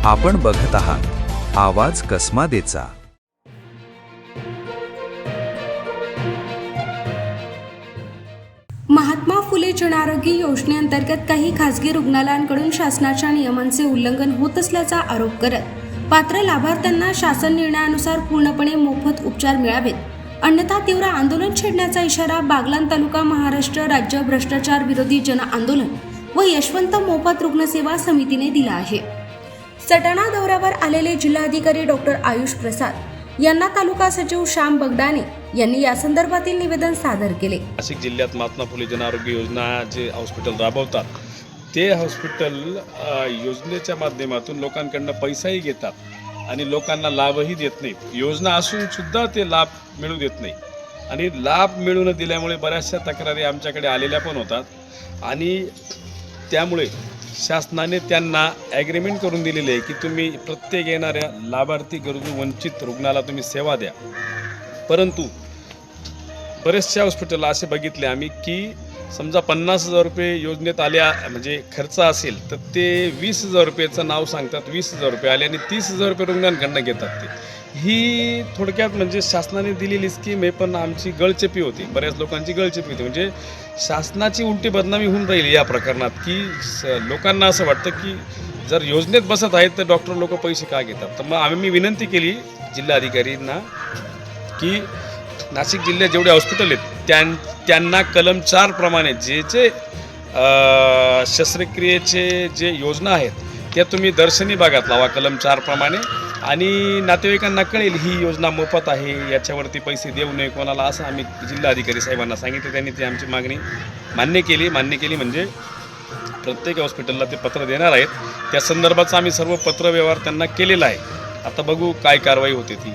आपण बघत आहात आवाज कसमादेचा। महात्मा फुले जनआरोग्य योजनेअंतर्गत काही खासगी रुग्णालयांकडून शासनाच्या नियमांचे उल्लंघन होत असल्याचा आरोप करत पात्र लाभार्थ्यांना शासन निर्णयानुसार पूर्णपणे मोफत उपचार मिळावेत, अन्यथा तीव्र आंदोलन छेडण्याचा इशारा बागलाण तालुका महाराष्ट्र राज्य भ्रष्टाचार विरोधी जन आंदोलन व यशवंत मोफत रुग्णसेवा समितीने दिला आहे। सटाणा दौऱ्यावर आलेले जिल्हाधिकारी डॉक्टर आयुष प्रसाद यांना तालुका सचिव श्याम बगडाणे यांनी या संदर्भातील निवेदन सादर केले। नाशिक जिल्ह्यात महात्मा फुले जनआरोग्य योजना जे हॉस्पिटल राबवतात ते हॉस्पिटल योजनेच्या माध्यमातून लोकांकडून पैसाही घेतात आणि लोकांना लाभही देत नाहीत। योजना असून सुद्धा ते लाभ मिळू देत नाही आणि लाभ मिळू न दिल्यामुळे बऱ्याचशा तक्रारी आमच्याकडे आलेल्या पण होतात आणि त्यामुळे शासनाने त्यांना ॲग्रीमेंट करून दिलेले आहे की तुम्ही प्रत्येक येणाऱ्या लाभार्थी गरजू वंचित रुग्णाला तुम्ही सेवा द्या। परंतु बरेचशा हॉस्पिटल असे बघितले आम्ही की समजा 50,000 रुपये योजनेत आल्या म्हणजे खर्च असेल तर ते 20,000 रुपयाचं नाव सांगतात, 20,000 रुपये आले आणि 30,000 रुपये रुग्णांकडनं घेतात। ते ही थोडक्यात म्हणजे शासनाने दिलेली स्कीम आहे, पण आमची गळचेपी होती, बऱ्याच लोकांची गळचेपी होती। म्हणजे शासनाची उलटी बदनामी होऊन राहिली या प्रकरणात की लोकांना असं वाटतं की जर योजनेत बसत आहेत तर डॉक्टर लोक पैसे का घेतात। तर मग आम्ही विनंती केली जिल्हाधिकाऱ्यांना की नाशिक जिल्ह्यात जेवढे हॉस्पिटल आहेत त्यांना कलम 4 प्रमाणे जे शस्त्रक्रियेचे जे योजना आहेत त्या तुम्ही दर्शनी भागात लावा कलम 4 प्रमाणे आणि नातेवाईकांना कळेल ही योजना मोफत आहे, याच्यावरती पैसे देऊ नये कोणाला, असं आम्ही जिल्हाधिकारी साहेबांना सांगितलं। त्यांनी ती आमची मागणी मान्य केली म्हणजे प्रत्येक हॉस्पिटलला ते पत्र देणार आहेत। त्या संदर्भाचा आम्ही सर्व पत्रव्यवहार त्यांना केलेला आहे। आता बघू काय कारवाई होते ती।